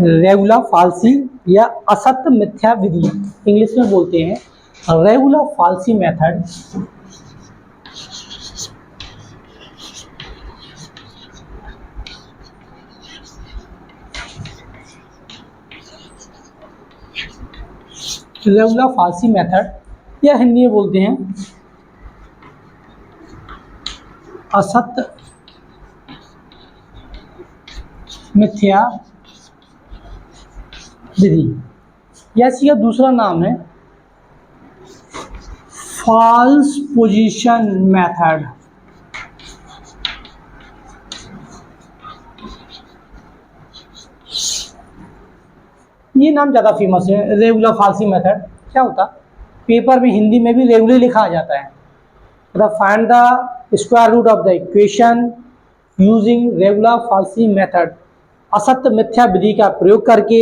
रेगुला फाल्सी या असत्य मिथ्या विधि, इंग्लिश में बोलते हैं रेगुला फाल्सी मेथड। रेगुला फाल्सी मेथड या हिंदी में बोलते हैं असत्य मिथ्या विधि, या इसका दूसरा नाम है फॉल्स पोजीशन मेथड। ये नाम ज़्यादा फेमस है, रेगुलर फाल्सी मेथड। क्या होता, पेपर में हिंदी में भी रेगुलर लिखा आ जाता है, मतलब find the square root of the equation using regular falsi method. असत्य मिथ्या विधि का प्रयोग करके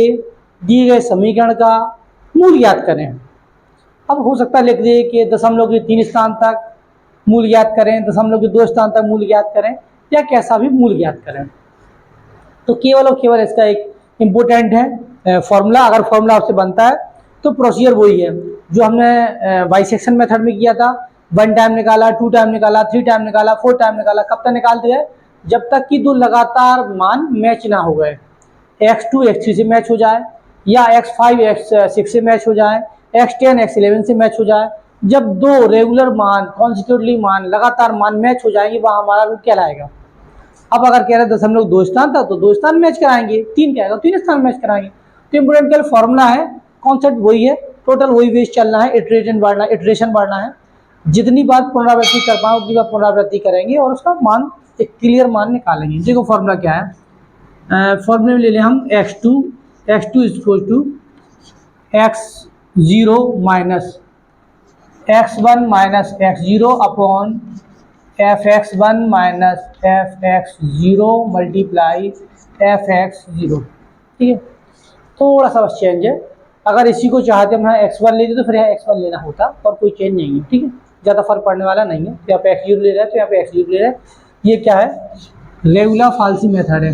दिए गए समीकरण का मूल ज्ञात करें। अब हो सकता है लिख दे कि दशमलव के 3 स्थान तक मूल ज्ञात करें, दशमलव के 2 स्थान तक मूल ज्ञात करें, या कैसा भी मूल ज्ञात करें। तो केवल और केवल इसका एक इम्पोर्टेंट है फॉर्मूला। अगर फॉर्मूला आपसे बनता है तो प्रोसीजर वही है जो हमने बाइसेक्शन मेथड में किया था। 1 टाइम निकाला, 2 टाइम निकाला, 3 टाइम निकाला, 4 टाइम निकाला। कब तक निकालते हैं? जब तक कि दो लगातार मान मैच ना हो गए, x2 x3 से मैच हो जाए, या x5 x6 से मैच हो जाए, x10 x11 से मैच हो जाए। जब दो रेगुलर मान, कॉन्सिक्यूटिवली मान, लगातार मान मैच हो जाएंगे, वहाँ हमारा रूट कहलाएगा। अब अगर कह रहे हैं दशमलव 2 स्थान था तो 2 स्थान मैच कराएंगे, 3 क्या है 3 स्थान मैच कराएंगे। तो इम्पोर्टेंट क्या फॉर्मूला है, कॉन्सेप्ट वही है, टोटल वही वेज चलना है, इटरेशन बढ़ना है। जितनी बार पुनरावृत्ति कर पाए उतनी बार पुनरावृत्ति करेंगे और उसका मान एक क्लियर मान निकालेंगे। देखो फॉर्मूला क्या है, फॉर्मूले में ले लें हम x2 equal to x0 minus x1 minus x0 upon fx1 minus fx0 multiply fx0। ठीक है, थोड़ा सा बस चेंज है। अगर इसी को चाहते हम यहाँ x1 लेते तो फिर यहाँ x1 लेना होता, और कोई चेंज नहीं है। ठीक है, ज़्यादा फर्क पड़ने वाला नहीं है। यहाँ पे x0 ले रहे हैं तो यहाँ पे x0 ले रहे हैं। ये क्या है, रेगुलर फाल्सी मेथड है।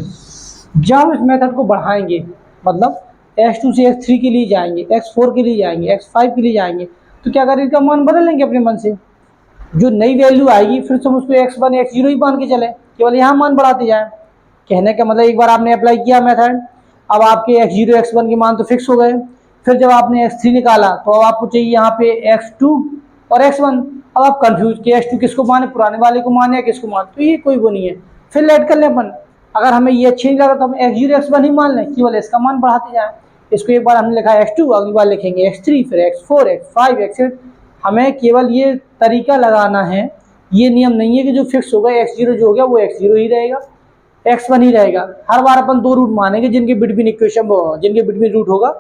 जब हम इस मेथड को बढ़ाएंगे, मतलब x2 से x3 के लिए जाएंगे, x4 के लिए जाएंगे, x5 के लिए जाएंगे, तो क्या करें, इनका मान बदल लेंगे अपने मन से। जो नई वैल्यू आएगी फिर से हम उसको x1 x0 ही मान के चले, केवल यहाँ मान बढ़ाते जाए। कहने का मतलब एक बार आपने अप्लाई किया मेथड, अब आपके x0 x1 के मान तो फिक्स हो गए। फिर जब आपने x3 निकाला तो अब आपको चाहिए यहाँ पे x2 और x1। अब आप कंफ्यूज कि x2 किसको माने, पुराने वाले को माने या किसको माने, तो ये कोई वो नहीं है। फिर लेट कर लें अपन, अगर हमें ये अच्छी नहीं लगा तो हम x0 x1 ही मान लें, केवल इसका मान बढ़ाते जाए। इसको एक बार हमने लिखा x2, अगली बार लिखेंगे x3, फिर x4 x5 x6। हमें केवल ये तरीका लगाना है, ये नियम नहीं है कि जो फिक्स होगा x0 जो हो गया वो x0 ही रहेगा, x1 ही रहेगा। हर बार अपन दो रूट मानेंगे जिनके बिटवीन इक्वेशन, जिनके बिटवीन रूट होगा,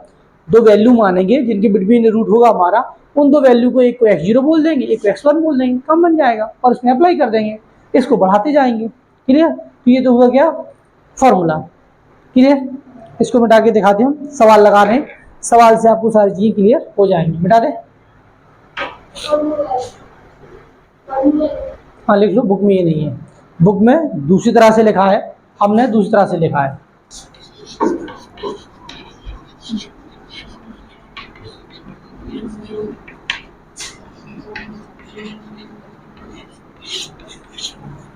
दो वैल्यू मानेंगे जिनके बिटवीन रूट होगा हमारा। उन दो वैल्यू को एक को x0 बोल देंगे, एक को x1 बोल देंगे, कम बन जाएगा और इसमें अप्लाई कर देंगे, इसको बढ़ाते जाएंगे। क्लियर? तो ये तो हुआ क्या, फॉर्मूला। क्लियर? इसको मिटा के दिखाते हम, सवाल लगा रहे हैं, सवाल से आपको सारी चीजें क्लियर हो जाएंगी। मिटा दें? हाँ लिख लो, बुक में ये नहीं है, बुक में दूसरी तरह से लिखा है, हमने दूसरी तरह से लिखा है।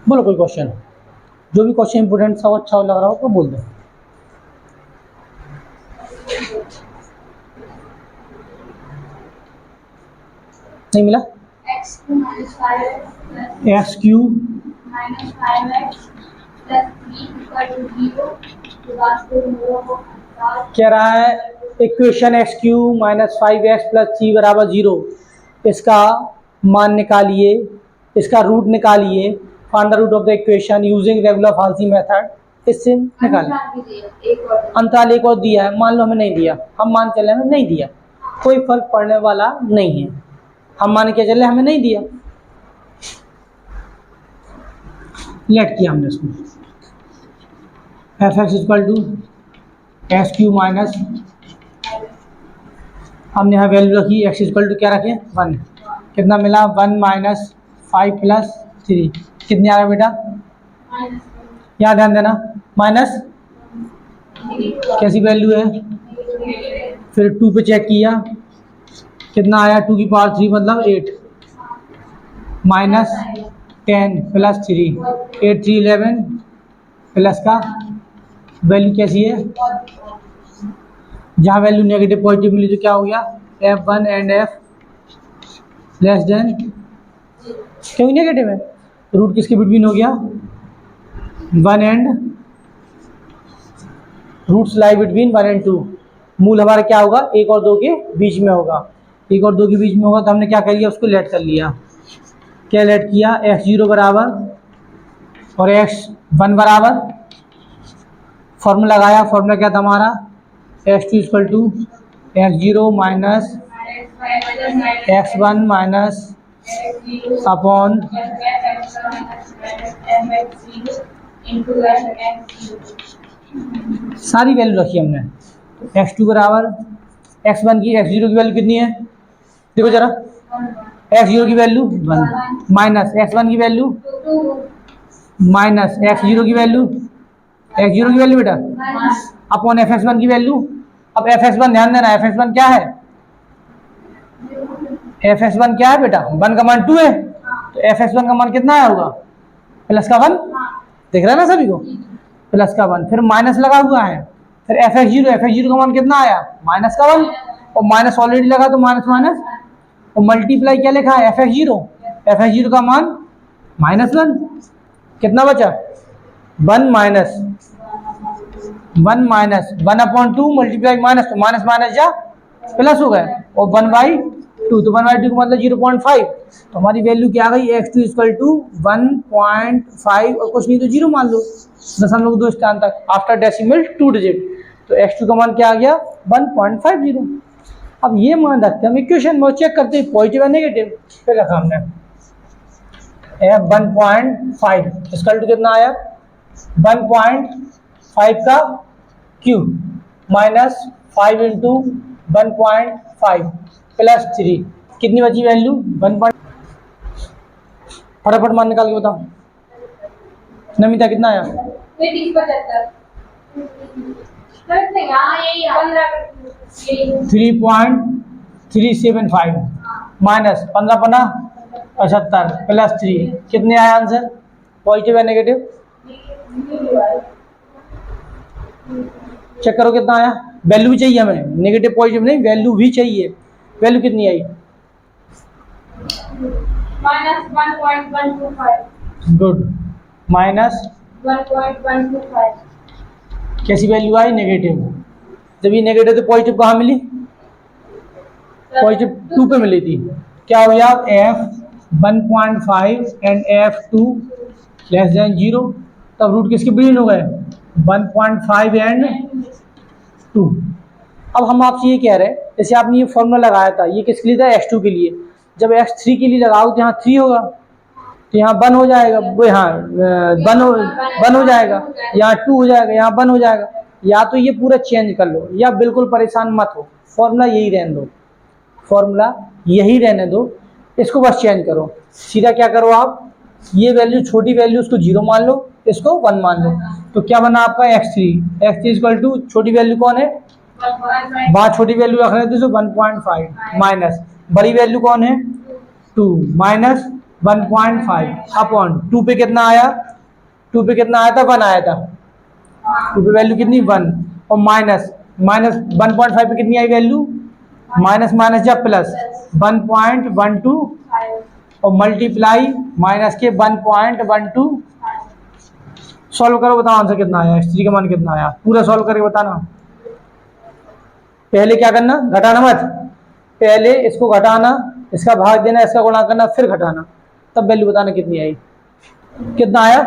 बोलो कोई क्वेश्चन, जो भी क्वेश्चन इंपोर्टेंट सा अच्छा लग रहा हो तो बोल दो। नहीं मिला? एक्स क्यूब कह रहा है equation x cube minus 5x plus c बराबर 0, इसका मान निकालिए, इसका रूट निकालिए, find the root of the equation using regular falsi method. इससे निकालिए। अंतराल एक और दिया है, मान लो हमें नहीं दिया, हम मान चले हमें नहीं दिया, कोई फर्क पड़ने वाला नहीं है। हम मान के चले हमें नहीं दिया, लेट किया हमने इसको। fx equal to x q minus, हमने यहाँ वैल्यू रखी, x इक्वल टू क्या रखे 1, कितना मिला 1 माइनस 5 प्लस 3, कितने आ रहा बेटा, यहाँ ध्यान देना, माइनस कैसी वैल्यू है? फिर 2 पे चेक किया, कितना आया? 2 की पावर 3 मतलब 8 माइनस 10 प्लस 3, 8 3 11 प्लस का वैल्यू कैसी है? जहाँ वैल्यू नेगेटिव पॉजिटिव मिली तो क्या हो गया? F1 and F less than, क्योंकि नेगेटिव है रूट किसके बिटवीन हो गया? 1 and, roots lie between 1 and 2। मूल हमारा क्या होगा? 1 और 2 के बीच में होगा। 1 और 2 के बीच में होगा तो हमने क्या कर लिया? उसको लेट कर लिया। क्या लेट किया? x0 बराबर और x1 बराबर, फॉर्मूला लगाया। फॉर्मूला क्या था हमारा? x2 equal to x0 minus x1 minus upon सारी वैल्यू रखी हमने। x2 बराबर x1 की, x0 की वैल्यू कितनी है? देखो जरा, x0 की वैल्यू 1 माइनस x1 की वैल्यू माइनस x0 की वैल्यू, x0 की वैल्यू बेटा अपॉन fx1 की वैल्यू। अब fx1 ध्यान देना, fx1 क्या है? fx1 क्या है बेटा? 1 का मान 2 है, तो fx1 का मान कितना आया होगा? प्लस का 1। दिख रहा है ना सभी को? प्लस का 1, फिर माइनस लगा हुआ है, फिर fx0 का मान कितना आया? माइनस का 1, और माइनस ऑलरेडी लगा तो माइनस माइनस, और मल्टीप्लाई क्या लिखा है? fx0 का मान -1, कितना बचा? 1 माइनस 1 अपॉन 2 मल्टीप्लाई माइनस, तो माइनस माइनस जा प्लस हो गए, और 1/2, तो 1/2 का मतलब 0.5। तो हमारी वैल्यू क्या आ गई? x2 इक्वल टू 1.5 और कुछ नहीं तो 0 मान लो, 0.2 स्थान तक आफ्टर डेसिमल 2 डिजिट। तो x2 का मान क्या आ गया? 1.50। अब ये मान रखते हैं हम इक्वेशन में, चेक करते हैं पॉजिटिव है नेगेटिव। फिर रखा हमने f 1.5 इसका टू कितना आया? 1.5 का क्यूब माइनस 5 इंटू 1.5 प्लस 3, कितनी बची वैल्यू? 1. फटाफट मान निकाल के बताओ नमिता, कितना आया? 3.375 माइनस 15 प्लस 3, कितने आया आंसर? पॉजिटिव है नेगेटिव? चेक करो कितना आया। वैल्यू भी चाहिए हमें, नेगेटिव पॉजिटिव नहीं, वैल्यू भी चाहिए। वैल्यू कितनी आई? -1.125। गुड, -1.125। कैसी वैल्यू आई? नेगेटिव। जब ये नेगेटिव तो पॉजिटिव कहाँ मिली? पॉजिटिव 2 पे मिली थी। क्या हो गया? f 1.5 and f2 less than 0, तब रूट किसके बिटवीन हो गए? 1.5 एंड 2। अब हम आपसे ये कह रहे हैं, जैसे आपने ये फॉर्मूला लगाया था, ये किसके लिए था? x2 के लिए। जब x3 के लिए लगाओ तो यहाँ 3 होगा, तो यहाँ 1 हो जाएगा, वो यहाँ 1 हो जाएगा, यहाँ 2 हो जाएगा, यहाँ 1 हो जाएगा। या तो ये पूरा चेंज कर लो, या बिल्कुल परेशान मत हो, फॉर्मूला यही रहने दो, फॉर्मूला यही रहने दो, इसको बस चेंज करो। सीधा क्या करो आप, ये वैल्यू छोटी वैल्यू उसको 0 मान लो, इसको 1 मान लो, तो क्या बना आपका? x3 इक्वल टू छोटी वैल्यू कौन है? वहाँ छोटी वैल्यू रख रहे थे तो 1.5 माइनस बड़ी वैल्यू कौन है? 2 माइनस 1.5 अपॉन 2 पे कितना आया? 2 पे कितना आया था? 1 आया था। 2 पे वैल्यू कितनी? 1, और माइनस 1.5 पे कितनी आई वैल्यू? माइनस माइनस या प्लस 1.12, और मल्टीप्लाई माइनस के 1.12। सॉल्व करो, बताओ आंसर कितना आया? x3 का मान कितना आया? पूरा सॉल्व करके बताना। पहले क्या करना? घटाना मत, पहले इसको घटाना, इसका भाग देना, इसका गुणा करना, फिर घटाना, तब वैल्यू बताना कितनी आई। कितना आया?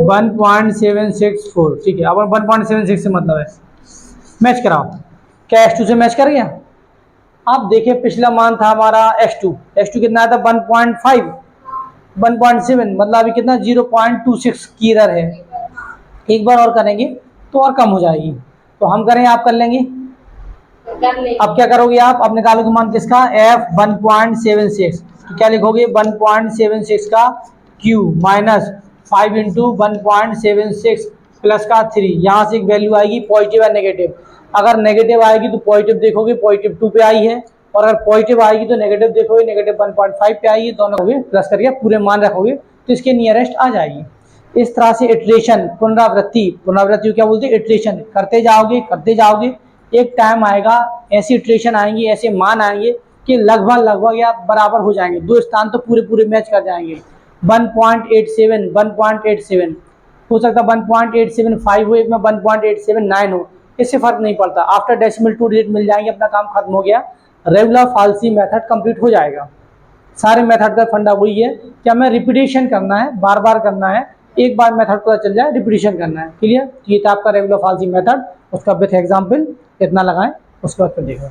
1.764। ठीक है, अब 1.76 से मतलब है। मैच कराओ, क्या x2 से मैच कर गया? आप देखिए पिछला मान था हमारा x2 कितना आया था? 1.5, 1.7 मतलब अभी कितना? 0.26 की एरर है। एक बार और करेंगे तो और कम हो जाएगी, तो हम करें, आप कर लेंगे। अब क्या करोगे आप? अब निकालोगे मान किसका? f 1.76, तो क्या लिखोगे? 1.76 का क्यूब माइनस 5 इंटू 1.76 प्लस का 3, यहाँ से एक वैल्यू आएगी पॉजिटिव या नेगेटिव। अगर नेगेटिव आएगी तो पॉजिटिव देखोगे पॉजिटिव 2 पे आई है, और अगर पॉजिटिव आएगी तो नेगेटिव देखोगे नेगेटिव 1.5 पे आई है। दोनों प्लस करके पूरे मान रखोगे तो इसके नियरेस्ट आ जाएगी। इस तरह से इटरेशन, पुनरावृत्ति, पुनरावृत्ति क्या बोलते हैं, इटरेशन करते जाओगे, एक टाइम आएगा ऐसी इटरेशन आएंगी, ऐसे मान आएंगे कि लगभग या बराबर हो जाएंगे, दो स्थान तो पूरे मैच कर जाएंगे। 1.87 1.87 हो सकता है 1.875 हो, एक में 1.879 हो, इससे फर्क नहीं पड़ता। आफ्टर डेसिमल 2 डिजिट मिल जाएंगे, अपना काम खत्म हो गया, रेगुलर फाल्सी मेथड कंप्लीट हो जाएगा। सारे मेथड का फंडा वही है कि हमें रिपीटेशन करना है, बार बार करना है, एक बार मेथड पता चल जाए रिपीटेशन करना है। क्लियर? ये था आपका रेगुलर फाल्सी मेथड, उसका विथ एग्जाम्पल कितना लगाएं उसके बाद फिर देखो।